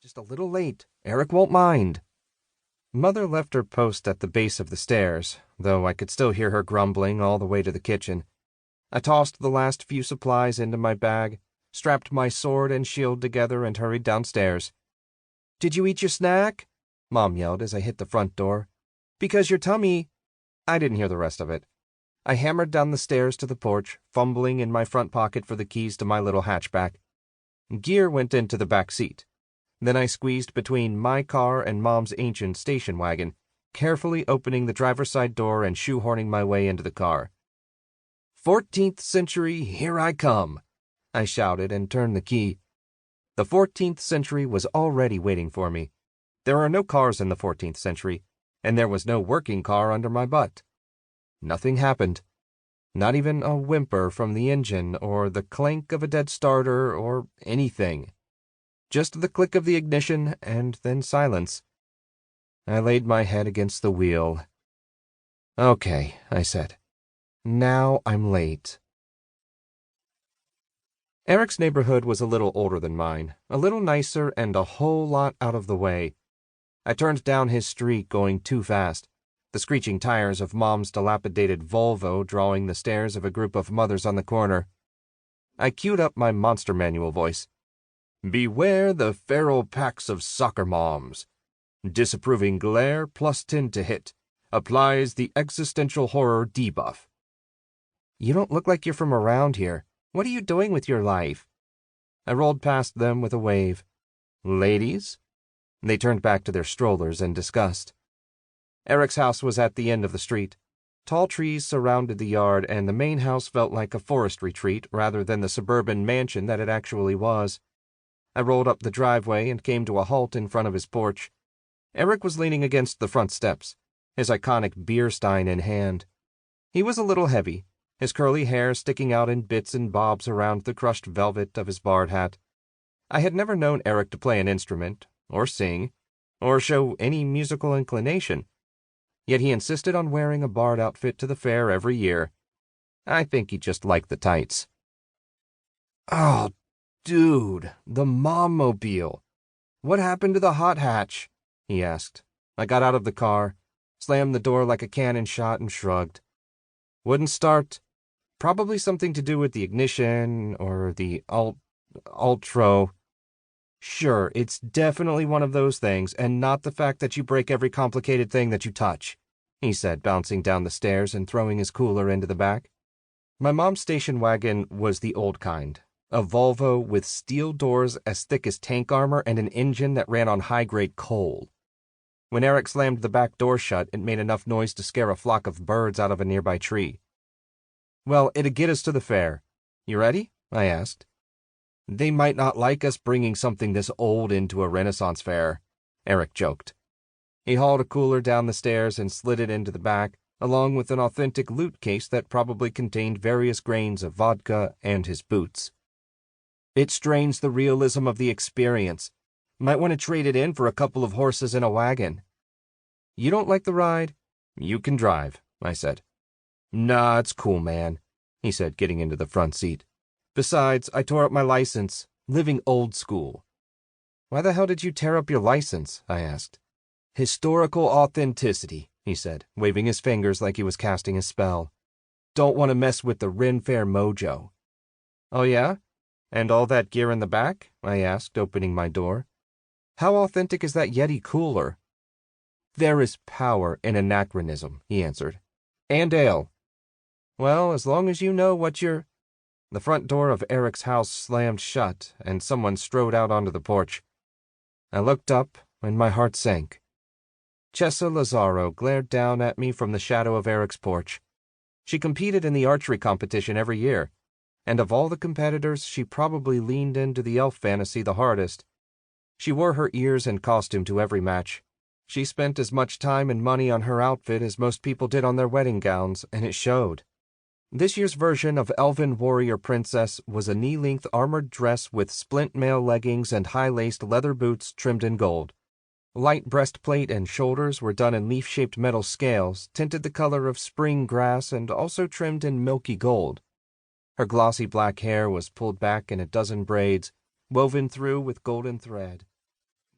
Just a little late. Eric won't mind." Mother left her post at the base of the stairs, though I could still hear her grumbling all the way to the kitchen. I tossed the last few supplies into my bag, strapped my sword and shield together, and hurried downstairs. "Did you eat your snack?" Mom yelled as I hit the front door. "Because your tummy—" I didn't hear the rest of it. I hammered down the stairs to the porch, fumbling in my front pocket for the keys to my little hatchback. Gear went into the back seat. Then I squeezed between my car and Mom's ancient station wagon, carefully opening the driver's side door and shoehorning my way into the car. "14th century, here I come," I shouted and turned the key. The 14th century was already waiting for me. There are no cars in the 14th century, and there was no working car under my butt. Nothing happened. Not even a whimper from the engine or the clank of a dead starter or anything. Just the click of the ignition and then silence. I laid my head against the wheel. "Okay," I said. "Now I'm late." Eric's neighborhood was a little older than mine, a little nicer and a whole lot out of the way. I turned down his street going too fast, the screeching tires of Mom's dilapidated Volvo drawing the stares of a group of mothers on the corner. I queued up my monster manual voice. "Beware the feral packs of soccer moms. Disapproving glare plus 10 to hit. Applies the existential horror debuff." "You don't look like you're from around here. What are you doing with your life?" I rolled past them with a wave. "Ladies?" They turned back to their strollers in disgust. Eric's house was at the end of the street. Tall trees surrounded the yard, and the main house felt like a forest retreat rather than the suburban mansion that it actually was. I rolled up the driveway and came to a halt in front of his porch. Eric was leaning against the front steps, his iconic beer stein in hand. He was a little heavy, his curly hair sticking out in bits and bobs around the crushed velvet of his barred hat. I had never known Eric to play an instrument, or sing, or show any musical inclination. Yet he insisted on wearing a barred outfit to the fair every year. I think he just liked the tights. "Oh, dude, the Mom-mobile. What happened to the hot hatch?" he asked. I got out of the car, slammed the door like a cannon shot, and shrugged. "Wouldn't start. Probably something to do with the ignition, or the ultro. Sure, it's definitely one of those things, and not the fact that you break every complicated thing that you touch," he said, bouncing down the stairs and throwing his cooler into the back. My mom's station wagon was the old kind, a Volvo with steel doors as thick as tank armor and an engine that ran on high-grade coal. When Eric slammed the back door shut, it made enough noise to scare a flock of birds out of a nearby tree. "Well, it'd get us to the fair. You ready?" I asked. "They might not like us bringing something this old into a Renaissance fair," Eric joked. He hauled a cooler down the stairs and slid it into the back, along with an authentic loot case that probably contained various grains of vodka and his boots. "It strains the realism of the experience. Might want to trade it in for a couple of horses and a wagon." "You don't like the ride? You can drive," I said. "Nah, it's cool, man," he said, getting into the front seat. "Besides, I tore up my license, living old school." "Why the hell did you tear up your license?" I asked. "Historical authenticity," he said, waving his fingers like he was casting a spell. "Don't want to mess with the Ren Fair mojo." "Oh yeah? And all that gear in the back?" I asked, opening my door. "How authentic is that Yeti cooler?" "There is power in anachronism," he answered. "And ale." "Well, as long as you know what you're—" The front door of Eric's house slammed shut, and someone strode out onto the porch. I looked up, and my heart sank. Chessa Lazaro glared down at me from the shadow of Eric's porch. She competed in the archery competition every year, and of all the competitors, she probably leaned into the elf fantasy the hardest. She wore her ears and costume to every match. She spent as much time and money on her outfit as most people did on their wedding gowns, and it showed. This year's version of Elven Warrior Princess was a knee-length armored dress with splint mail leggings and high-laced leather boots trimmed in gold. Light breastplate and shoulders were done in leaf-shaped metal scales, tinted the color of spring grass and also trimmed in milky gold. Her glossy black hair was pulled back in a dozen braids, woven through with golden thread.